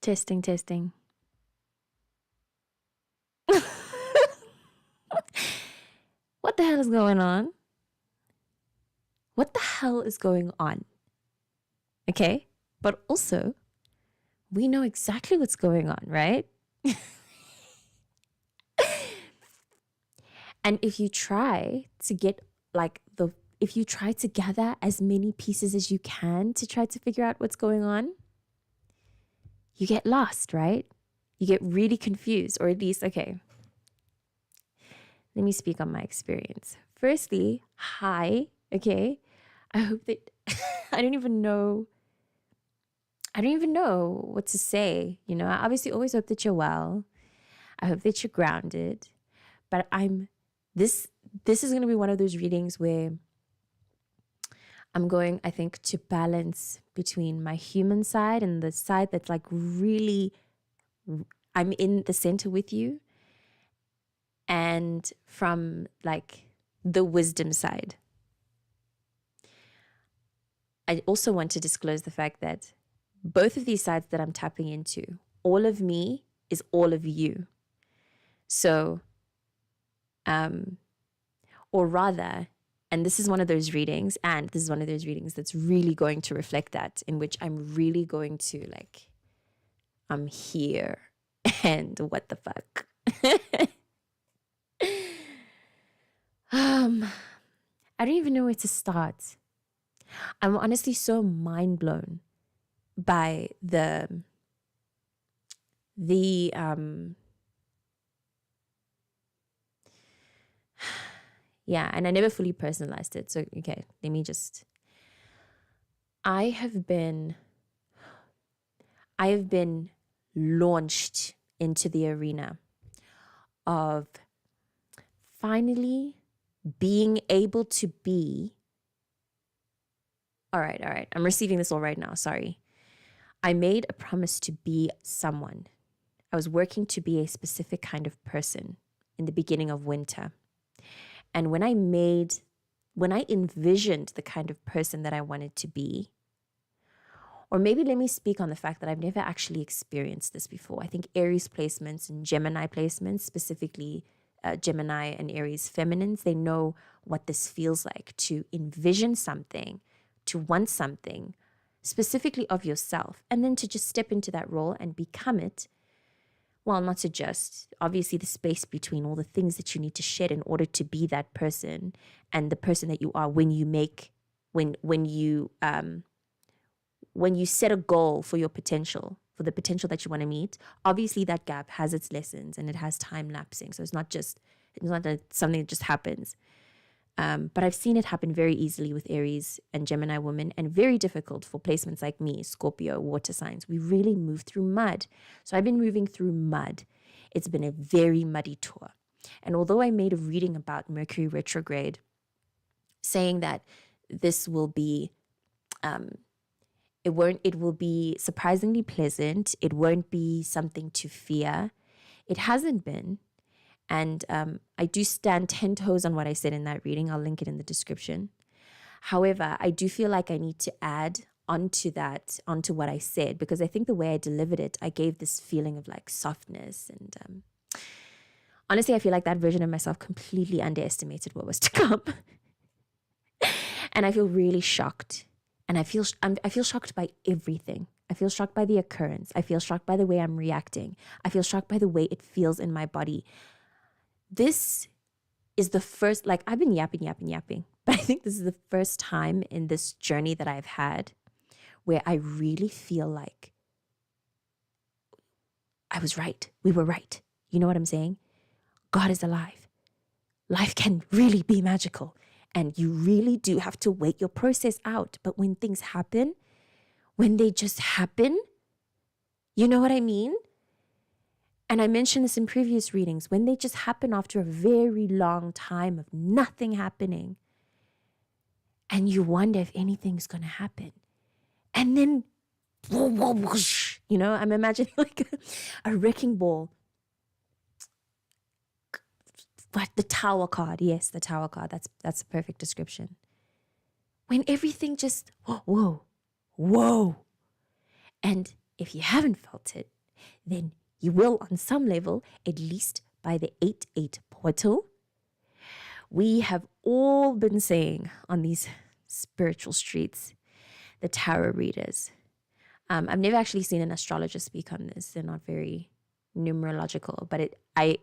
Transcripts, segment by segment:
Testing, testing. What the hell is going on? What the hell is going on? Okay, but also, we know exactly what's going on, right? And if you try to if you try to gather as many pieces as you can to try to figure out what's going on, you get lost, right? You get really confused, or at least, okay. Let me speak on my experience. Firstly, hi, okay? I hope that I don't even know what to say. You know, I obviously always hope that you're well. I hope that you're grounded. But this is going to be one of those readings where I'm going, I think, to balance between my human side and the side that's like really, I'm in the center with you, and from like the wisdom side. I also want to disclose the fact that both of these sides that I'm tapping into, all of me is all of you. So, or rather, and this is one of those readings, that's really going to reflect that, in which I'm really going to like, I'm here and what the fuck. I don't even know where to start. I'm honestly so mind blown by the yeah, and I never fully personalized it. So, okay, I have been launched into the arena of finally being able to be. All right. I'm receiving this all right now. Sorry. I made a promise to be someone. I was working to be a specific kind of person in the beginning of winter. And when I envisioned the kind of person that I wanted to be, or maybe let me speak on the fact that I've never actually experienced this before. I think Aries placements and Gemini placements, specifically Gemini and Aries feminines, they know what this feels like to envision something, to want something, specifically of yourself, and then to just step into that role and become it. Well, not to just, obviously the space between all the things that you need to shed in order to be that person and the person that you are when you set a goal for your potential, for the potential that you want to meet. Obviously that gap has its lessons and it has time lapsing. So it's not something that just happens. But I've seen it happen very easily with Aries and Gemini women, and very difficult for placements like me, Scorpio, water signs. We really move through mud. So I've been moving through mud. It's been a very muddy tour. And although I made a reading about Mercury retrograde, saying that this will be, it will be surprisingly pleasant. It won't be something to fear. It hasn't been. And I do stand 10 toes on what I said in that reading. I'll link it in the description. However, I do feel like I need to add onto what I said, because I think the way I delivered it, I gave this feeling of like softness. And honestly, I feel like that version of myself completely underestimated what was to come. And I feel really shocked. And I feel shocked by everything. I feel shocked by the occurrence. I feel shocked by the way I'm reacting. I feel shocked by the way it feels in my body. This is the first, like, I've been yapping, but I think this is the first time in this journey that I've had where I really feel like I was right. We were right. You know what I'm saying? God is alive. Life can really be magical, and you really do have to wait your process out. But when things happen, when they just happen, you know what I mean? And I mentioned this in previous readings, when they just happen after a very long time of nothing happening, and you wonder if anything's going to happen. And then, you know, I'm imagining like a wrecking ball. But the Tower card, yes, the Tower card, that's a perfect description. When everything just, whoa. And if you haven't felt it, then you will, on some level, at least by the 8-8 portal. We have all been saying on these spiritual streets, the tarot readers. I've never actually seen an astrologer speak on this. They're not very numerological, but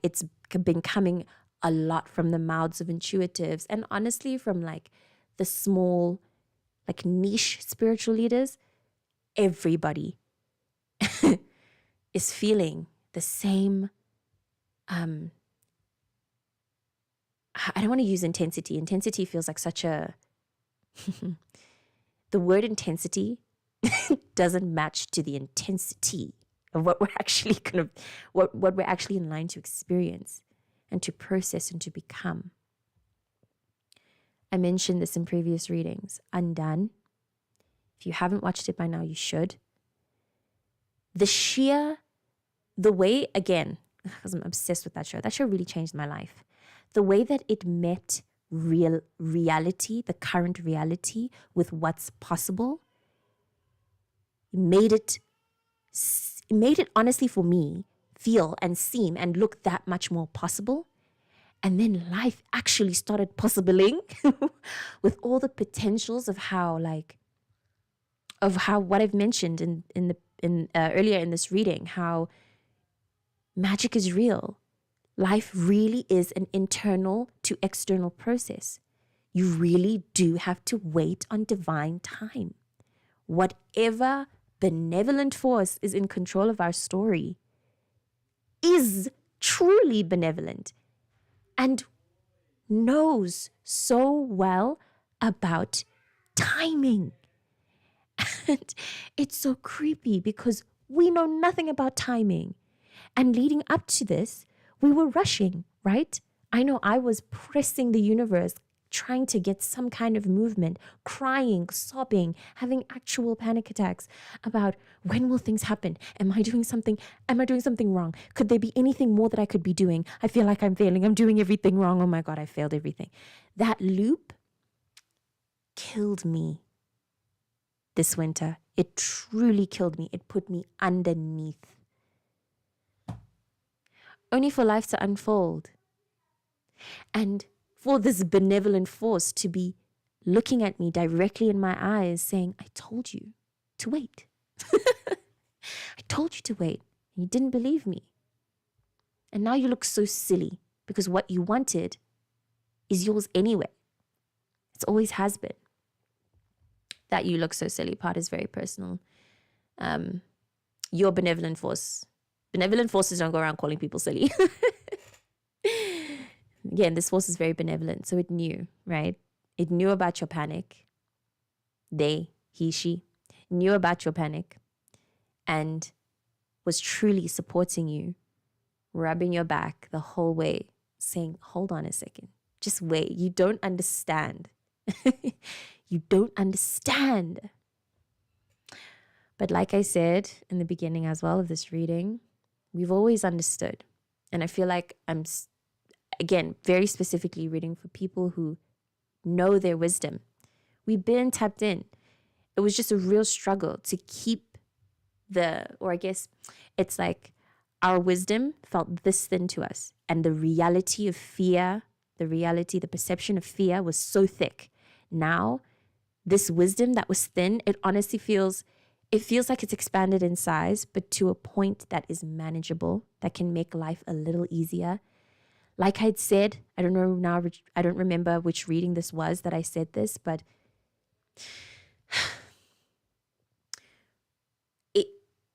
it's been coming a lot from the mouths of intuitives, and honestly from like the small, like niche spiritual leaders. Everybody is feeling the same. I don't want to use intensity. Intensity feels like such a the word intensity doesn't match to the intensity of what we're actually what we're actually in line to experience and to process and to become. I mentioned this in previous readings. Undone. If you haven't watched it by now, you should. The way, again, because I'm obsessed with that show. That show really changed my life. The way that it met reality, the current reality, with what's possible, made it honestly for me feel and seem and look that much more possible. And then life actually started possibling with all the potentials of how what I've mentioned in earlier in this reading, how magic is real. Life really is an internal to external process. You really do have to wait on divine time. Whatever benevolent force is in control of our story is truly benevolent and knows so well about timing. And it's so creepy because we know nothing about timing. And leading up to this, we were rushing, right? I know I was pressing the universe, trying to get some kind of movement, crying, sobbing, having actual panic attacks about when will things happen? Am I doing something? Am I doing something wrong? Could there be anything more that I could be doing? I feel like I'm failing. I'm doing everything wrong. Oh my God, I failed everything. That loop killed me this winter. It truly killed me. It put me underneath. Only for life to unfold. And for this benevolent force to be looking at me directly in my eyes saying, I told you to wait. I told you to wait. And you didn't believe me. And now you look so silly because what you wanted is yours anyway. It always has been. That you look so silly part is very personal. Your benevolent force. Benevolent forces don't go around calling people silly. Again, this force is very benevolent. So it knew, right? It knew about your panic. He, she, knew about your panic and was truly supporting you, rubbing your back the whole way, saying, hold on a second. Just wait. You don't understand. You don't understand. But like I said in the beginning as well of this reading, we've always understood. And I feel like I'm, again, very specifically reading for people who know their wisdom. We've been tapped in. It was just a real struggle to keep or I guess it's like our wisdom felt this thin to us. And the reality of fear, the perception of fear was so thick. Now, this wisdom that was thin, it honestly feels like it's expanded in size, but to a point that is manageable, that can make life a little easier. Like I'd said, I don't know now, I don't remember which reading this was that I said this, but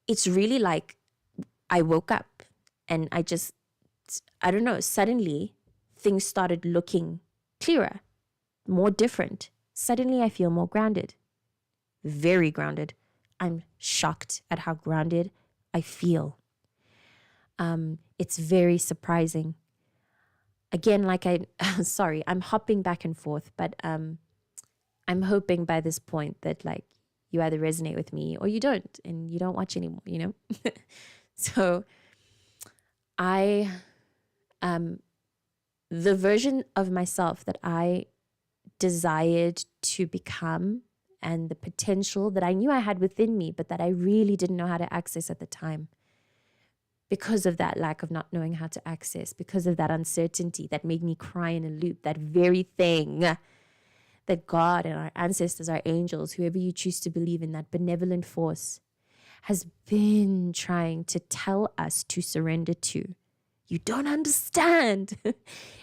it's really like I woke up and I don't know, suddenly things started looking clearer, more different. Suddenly I feel more grounded, very grounded. I'm shocked at how grounded I feel. It's very surprising. Again, sorry, I'm hopping back and forth, but I'm hoping by this point that like you either resonate with me or you don't, and you don't watch anymore, you know? So the version of myself that I desired to become and the potential that I knew I had within me, but that I really didn't know how to access at the time, because of that lack of not knowing how to access, because of that uncertainty that made me cry in a loop, that very thing that God and our ancestors, our angels, whoever you choose to believe in, that benevolent force has been trying to tell us to surrender to. You don't understand.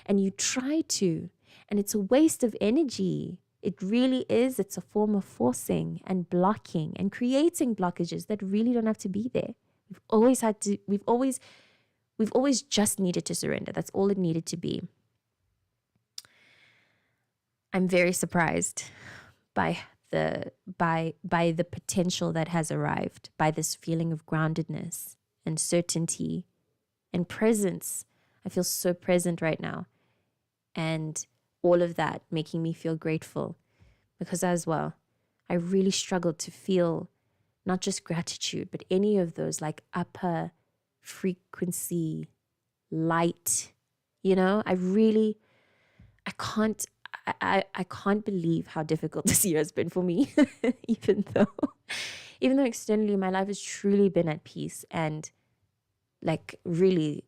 And you try to. And it's a waste of energy. It really is. It's a form of forcing and blocking and creating blockages that really don't have to be there. We've always just needed to surrender. That's all it needed to be. I'm very surprised by the potential that has arrived, by this feeling of groundedness and certainty and presence. I feel so present right now. And all of that making me feel grateful, because as well, I really struggled to feel not just gratitude, but any of those like upper frequency light, I can't believe how difficult this year has been for me, even though externally my life has truly been at peace, and like really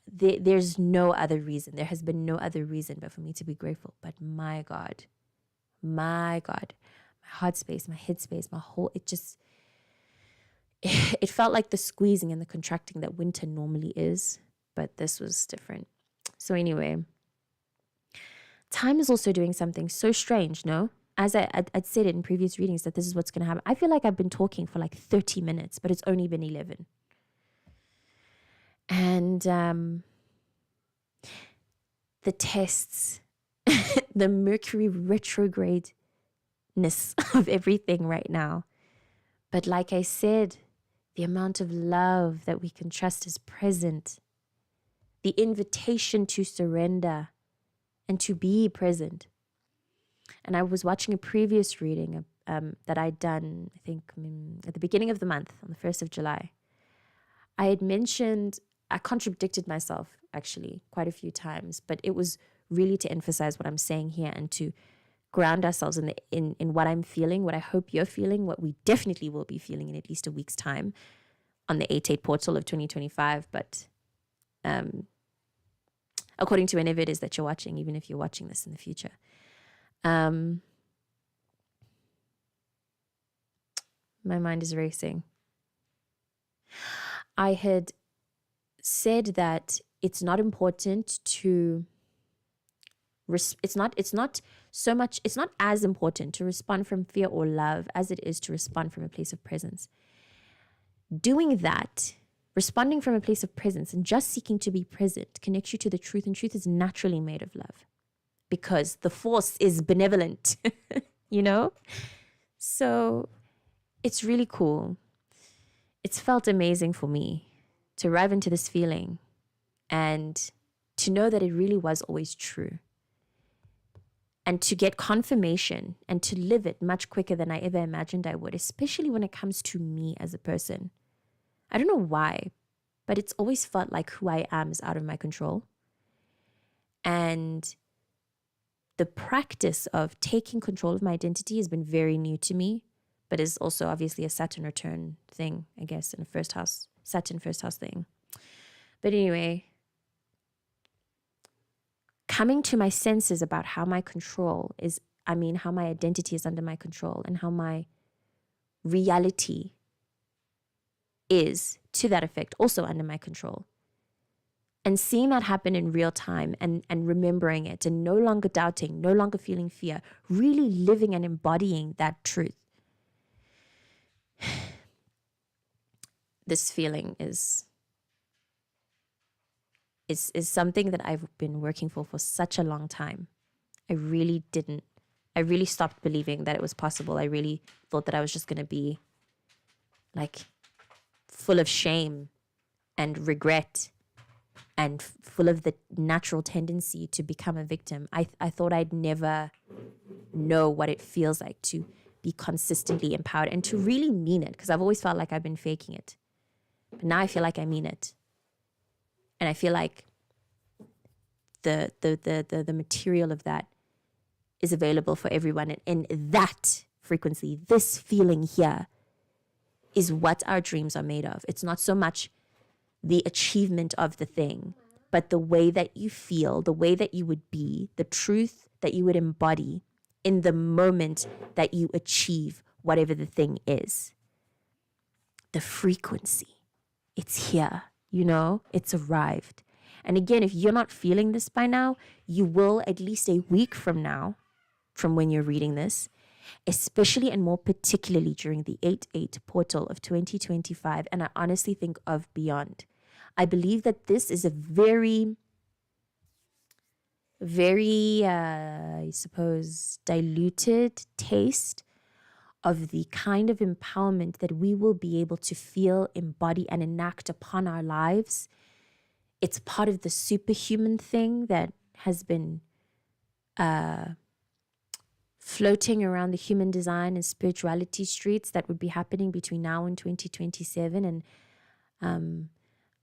there's no other reason. There has been no other reason but for me to be grateful. But my God, my heart space, my head space, it felt like the squeezing and the contracting that winter normally is, but this was different. So anyway, time is also doing something so strange, no? As I'd said it in previous readings that this is what's going to happen. I feel like I've been talking for like 30 minutes, but it's only been 11. And the tests, the Mercury retrogradeness of everything right now. But like I said, the amount of love that we can trust is present. The invitation to surrender and to be present. And I was watching a previous reading that I'd done, I think, at the beginning of the month, on the 1st of July. I contradicted myself, actually, quite a few times, but it was really to emphasize what I'm saying here and to ground ourselves in what I'm feeling, what I hope you're feeling, what we definitely will be feeling in at least a week's time on the 8/8 portal of 2025. But according to whenever it is that you're watching, even if you're watching this in the future. My mind is racing. I had said that it's not important to it's not as important to respond from fear or love as it is to respond from a place of presence. Doing that, responding from a place of presence and just seeking to be present connects you to the truth, and truth is naturally made of love because the force is benevolent, So it's really cool. It's felt amazing for me to arrive into this feeling and to know that it really was always true, and to get confirmation and to live it much quicker than I ever imagined I would, especially when it comes to me as a person. I don't know why, but it's always felt like who I am is out of my control. And the practice of taking control of my identity has been very new to me, but is also obviously a Saturn return thing, I guess, in a Saturn first house thing. But anyway, coming to my senses about how my identity is under my control and how my reality is, to that effect, also under my control. And seeing that happen in real time and remembering it and no longer doubting, no longer feeling fear, really living and embodying that truth. This feeling is something that I've been working for such a long time. I really stopped believing that it was possible. I really thought that I was just going to be like full of shame and regret and full of the natural tendency to become a victim. I thought I'd never know what it feels like to be consistently empowered and to really mean it, because I've always felt like I've been faking it. But now I feel like I mean it. And I feel like the material of that is available for everyone. And that frequency, this feeling here, is what our dreams are made of. It's not so much the achievement of the thing, but the way that you feel, the way that you would be, the truth that you would embody in the moment that you achieve whatever the thing is. The frequency, it's here, it's arrived. And again, if you're not feeling this by now, you will at least a week from now, from when you're reading this, especially and more particularly during the 8/8 portal of 2025. And I honestly think of beyond. I believe that this is a very, very, I suppose, diluted taste of the kind of empowerment that we will be able to feel, embody, and enact upon our lives. It's part of the superhuman thing that has been floating around the human design and spirituality streets that would be happening between now and 2027. And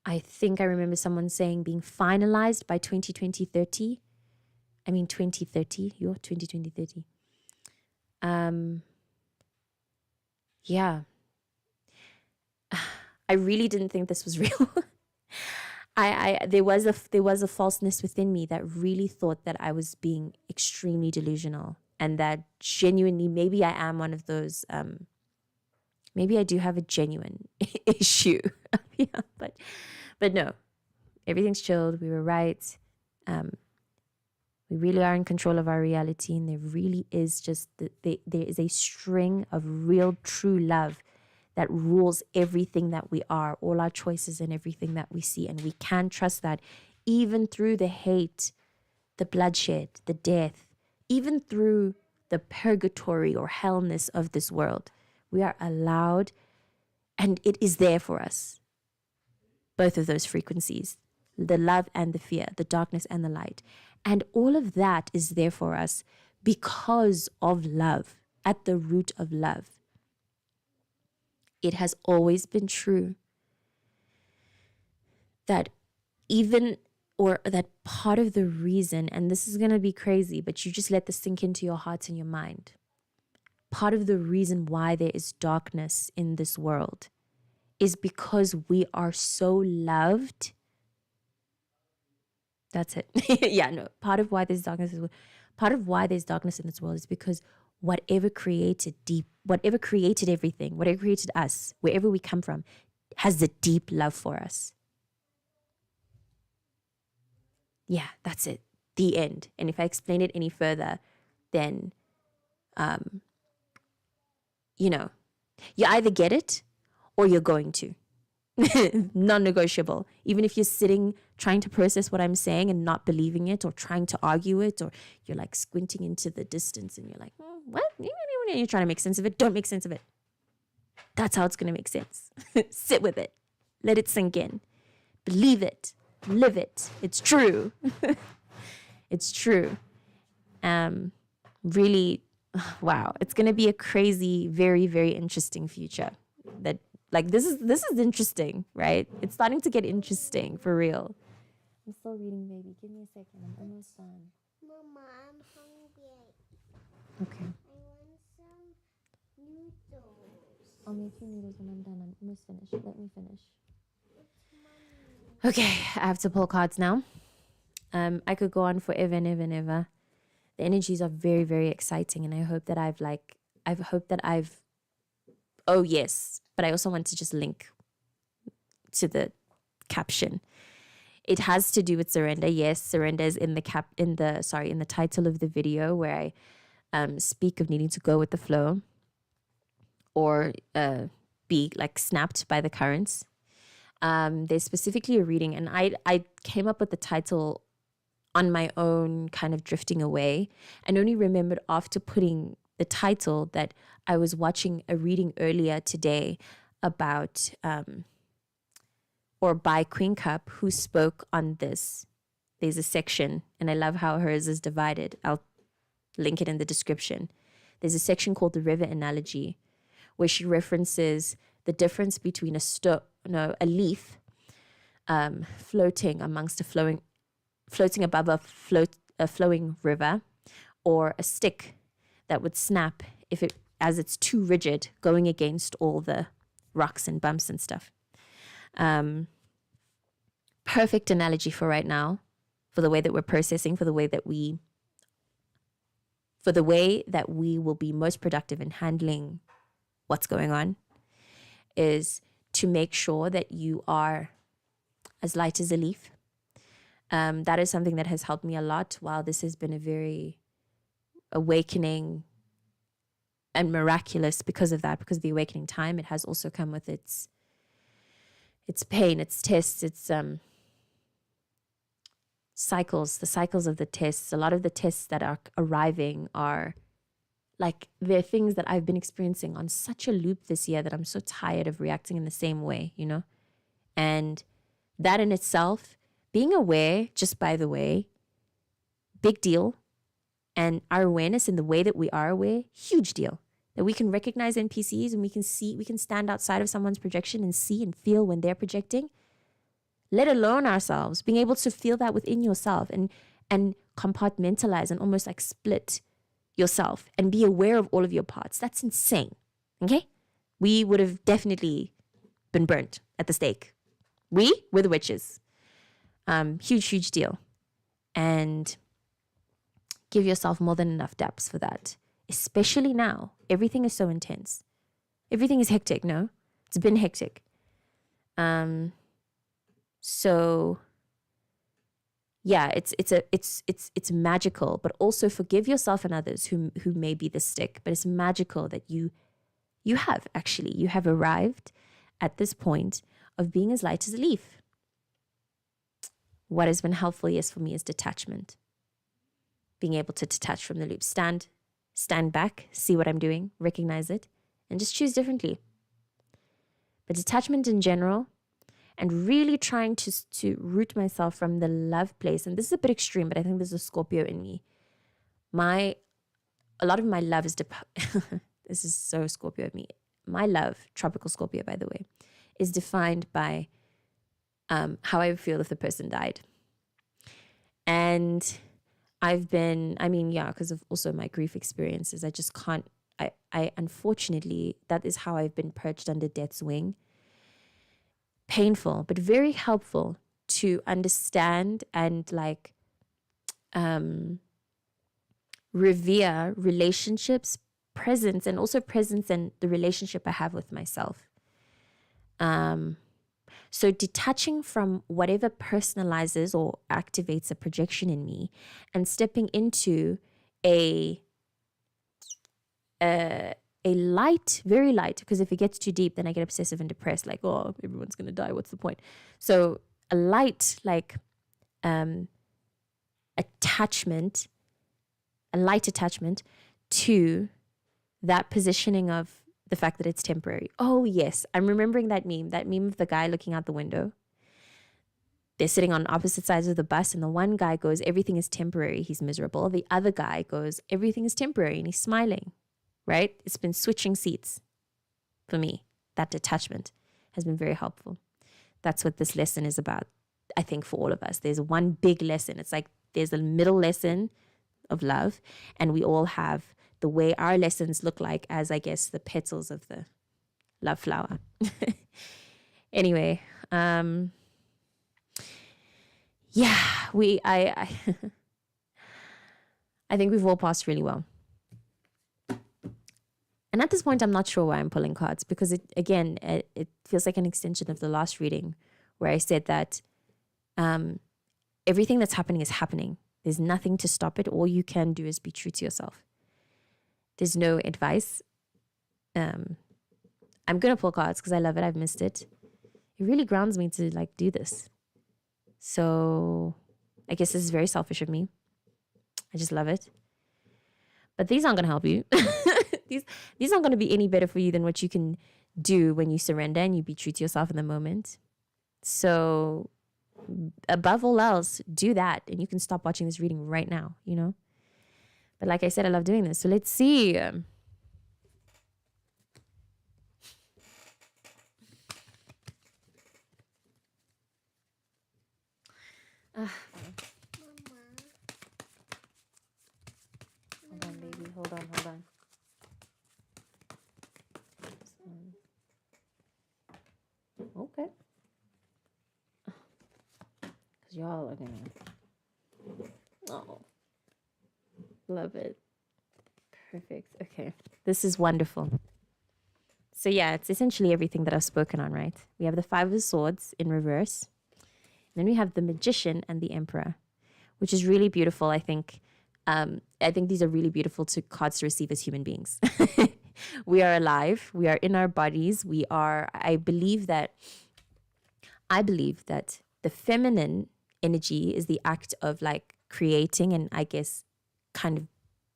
I think I remember someone saying being finalized by 2030. I mean, 2030, you're 2030. Yeah. I really didn't think this was real. There was a falseness within me that really thought that I was being extremely delusional, and that genuinely maybe I am one of those maybe I do have a genuine issue. Yeah, but no. Everything's chilled. We were right. We really are in control of our reality, and there really is just there is a string of real true love that rules everything that we are, all our choices and everything that we see. And we can trust that even through the hate, the bloodshed, the death, even through the purgatory or hellness of this world, we are allowed, and it is there for us. Both of those frequencies, the love and the fear, the darkness and the light. And all of that is there for us because of love, at the root of love. It has always been true that that part of the reason, and this is going to be crazy, but you just let this sink into your heart and your mind. Part of the reason why there is darkness in this world is because we are so loved. That's it. Yeah, no. Part of why there's darkness in this world is because whatever created everything, whatever created us, wherever we come from, has a deep love for us. Yeah, that's it. The end. And if I explain it any further, then, you either get it or you're going to. Non-negotiable. Even if you're sitting trying to process what I'm saying and not believing it, or trying to argue it, or you're like squinting into the distance and you're like, what? You're trying to make sense of it. Don't make sense of it. That's how it's going to make sense. Sit with it. Let it sink in. Believe it. Live it. It's true. It's true. Really, wow. It's going to be a crazy, very, very interesting future. That this is interesting, right? It's starting to get interesting for real. I'm still reading, baby. Give me a second. I'm almost done. Mama, I'm hungry. Okay. I want some noodles. I'll make you noodles when I'm done. I'm almost finished. Let me finish. Okay, I have to pull cards now. I could go on forever and ever and ever. The energies are very, very exciting, and I hope that I've oh yes, but I also want to just link to the caption. It has to do with surrender. Yes, surrender is in the title of the video, where I speak of needing to go with the flow, or be like snapped by the currents. There's specifically a reading, and I came up with the title on my own, kind of drifting away, and only remembered after putting the title that I was watching a reading earlier today about or by Queen Cup, who spoke on this. There's a section, and I love how hers is divided. I'll link it in the description. There's a section called the river analogy, where she references the difference between a leaf floating above a flowing river, or a stick that would snap as it's too rigid, going against all the rocks and bumps and stuff. perfect analogy for right now, for the way that we're processing, for the way that we will be most productive in handling what's going on, is to make sure that you are as light as a leaf. That is something that has helped me a lot. While this has been a very awakening and miraculous because of that, because of the awakening time, it has also come with its pain, its tests, its cycles, the cycles of the tests. A lot of the tests that are arriving are like, they're things that I've been experiencing on such a loop this year that I'm so tired of reacting in the same way, you know? And that in itself, being aware, just by the way, big deal. And our awareness in the way that we are aware, huge deal. That we can recognize NPCs and we can stand outside of someone's projection and see and feel when they're projecting, let alone ourselves, being able to feel that within yourself and compartmentalize and almost like split yourself and be aware of all of your parts. That's insane. Okay? We would have definitely been burnt at the stake. We're the witches. Huge deal. And give yourself more than enough depths for that. Especially now. Everything is so intense. Everything is hectic, no? It's been hectic. So yeah, it's magical, but also forgive yourself and others who may be the stick. But it's magical that you have arrived at this point of being as light as a leaf. What has been helpful, yes, for me is detachment. Being able to detach from the loop. Stand back, see what I'm doing, recognize it, and just choose differently. But detachment in general, and really trying to root myself from the love place. And this is a bit extreme, but I think there's a Scorpio in me. A lot of my love is, this is so Scorpio of me. My love, tropical Scorpio, by the way, is defined by how I would feel if the person died. And because of also my grief experiences, I just can't, I unfortunately, that is how I've been perched under death's wing. Painful, but very helpful to understand and revere relationships, presence, and also presence in the relationship I have with myself. So detaching from whatever personalizes or activates a projection in me and stepping into a light, very light, because if it gets too deep, then I get obsessive and depressed, like, oh, everyone's going to die. What's the point? So a light, attachment, a light attachment to that positioning of the fact that it's temporary. Oh, yes. I'm remembering that meme of the guy looking out the window. They're sitting on opposite sides of the bus, and the one guy goes, everything is temporary. He's miserable. The other guy goes, everything is temporary, and he's smiling, right? It's been switching seats for me. That detachment has been very helpful. That's what this lesson is about, I think, for all of us. There's one big lesson. It's like there's a middle lesson of love, and we all have the way our lessons look like as, I guess, the petals of the love flower. Anyway, I I think we've all passed really well. And at this point, I'm not sure why I'm pulling cards, because it feels like an extension of the last reading where I said that everything that's happening is happening. There's nothing to stop it. All you can do is be true to yourself. There's no advice. I'm going to pull cards because I love it. I've missed it. It really grounds me to do this. So I guess this is very selfish of me. I just love it. But these aren't going to help you. These aren't going to be any better for you than what you can do when you surrender and you be true to yourself in the moment. So above all else, do that. And you can stop watching this reading right now, you know? But like I said, I love doing this. So let's see. Mama. Hold on, baby. Hold on. Okay. because y'all are gonna. Oh, love it. Perfect. Okay, this is wonderful. So yeah, it's essentially everything that I've spoken on, right? We have the Five of Swords in reverse. Then we have the Magician and the Emperor, which is really beautiful. I think these are really beautiful cards to receive as human beings. We are alive. We are in our bodies. We are. I believe that the feminine energy is the act of like creating and I guess kind of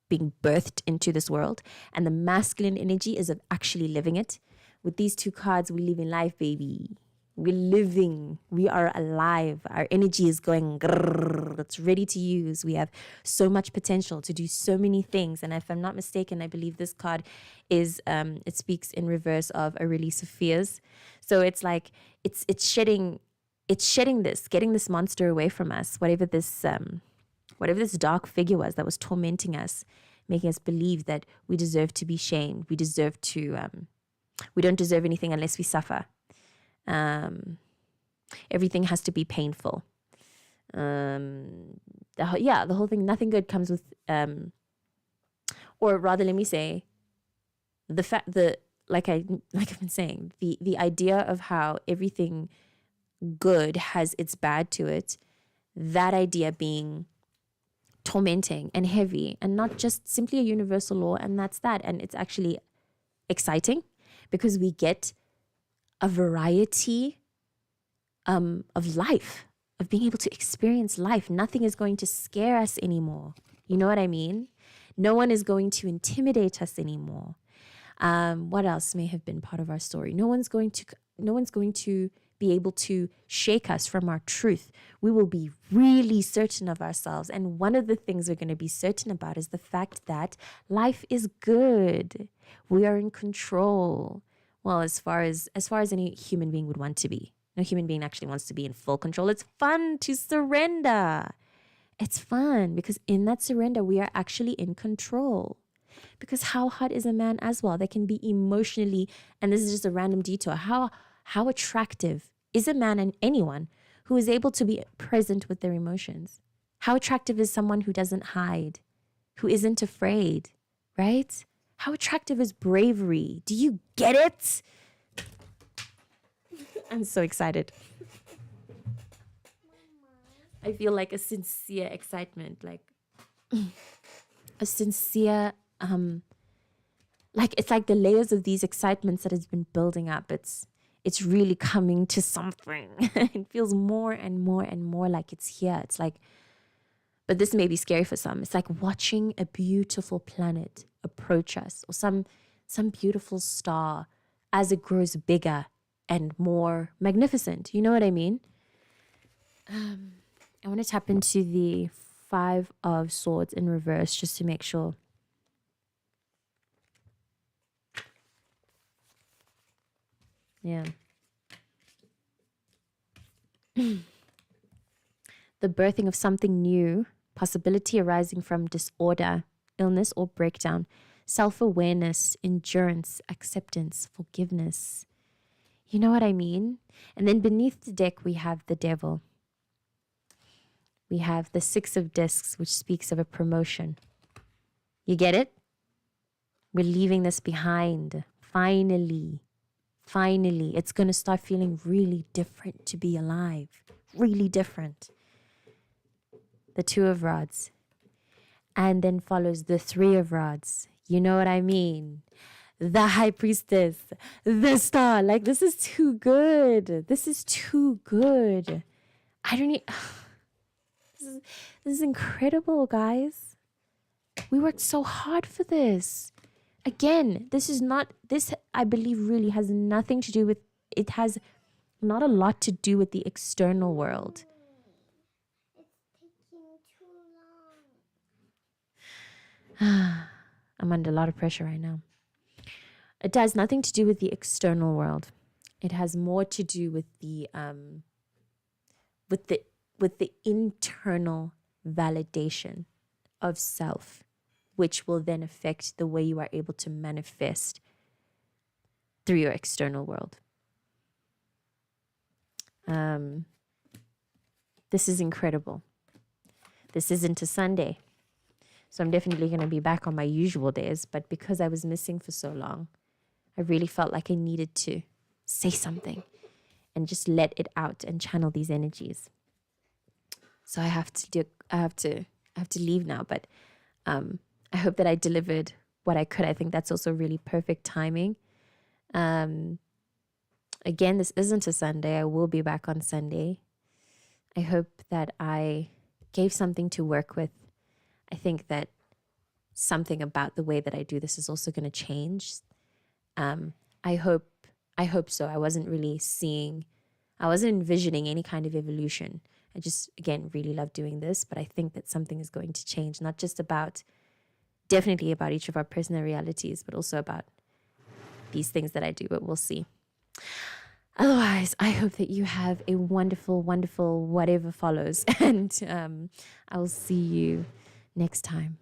being birthed into this world. And the masculine energy is of actually living it. With these two cards, we live in life, baby. We're living. We are alive. Our energy is going. Grrr, it's ready to use. We have so much potential to do so many things. And if I'm not mistaken, I believe this card is. It speaks in reverse of a release of fears. So it's like it's shedding. It's shedding this, getting this monster away from us. Whatever this dark figure was that was tormenting us, making us believe that we deserve to be shamed. We don't deserve anything unless we suffer. Everything has to be painful. The whole thing, nothing good comes with, or rather, let me say, like I've been saying, the idea of how everything good has its bad to it, that idea being tormenting and heavy and not just simply a universal law, and that's that. And it's actually exciting because we get a variety of life, of being able to experience life. Nothing is going to scare us anymore. You know what I mean? No one is going to intimidate us anymore. What else may have been part of our story? No one's going to be able to shake us from our truth. We will be really certain of ourselves. And one of the things we're going to be certain about is the fact that life is good. We are in control. Well, as far as any human being would want to be. No human being actually wants to be in full control. It's fun to surrender. It's fun because in that surrender, we are actually in control. Because how hot is a man as well? That can be emotionally, and this is just a random detour, how attractive is a man and anyone who is able to be present with their emotions? How attractive is someone who doesn't hide, who isn't afraid, right? How attractive is bravery? Do you get it? I'm so excited. I feel like a sincere excitement, like a sincere, like it's like the layers of these excitements that has been building up. It's really coming to something. It feels more and more and more like it's here. It's like, but this may be scary for some. It's like watching a beautiful planet approach us, or some beautiful star as it grows bigger and more magnificent. You know what I mean? I want to tap into the Five of Swords in reverse just to make sure. Yeah. The birthing of something new, possibility arising from disorder, illness, or breakdown, self-awareness, endurance, acceptance, forgiveness. You know what I mean? And then beneath the deck, we have the devil. We have the Six of Discs, which speaks of a promotion. You get it? We're leaving this behind. Finally. Finally. It's going to start feeling really different to be alive. Really different. The Two of Rods. And then follows the Three of Rods. You know what I mean? The High Priestess. The Star. Like, this is too good. This is too good. I don't need... This is incredible, guys. We worked so hard for this. Again, this, I believe, really has nothing to do with, it has not a lot to do with the external world. It's taking too long. I'm under a lot of pressure right now. It has nothing to do with the external world. It has more to do with the internal validation of self, which will then affect the way you are able to manifest through your external world. This is incredible. This isn't a Sunday. So I'm definitely going to be back on my usual days. But because I was missing for so long, I really felt like I needed to say something and just let it out and channel these energies. So I have to leave now. But I hope that I delivered what I could. I think that's also really perfect timing. Again, this isn't a Sunday. I will be back on Sunday. I hope that I gave something to work with. I think that something about the way that I do this is also going to change. I hope so. I wasn't envisioning any kind of evolution. I just, again, really love doing this, but I think that something is going to change, not just definitely about each of our personal realities, but also about these things that I do, but we'll see. Otherwise, I hope that you have a wonderful, wonderful whatever follows, and I will see you next time.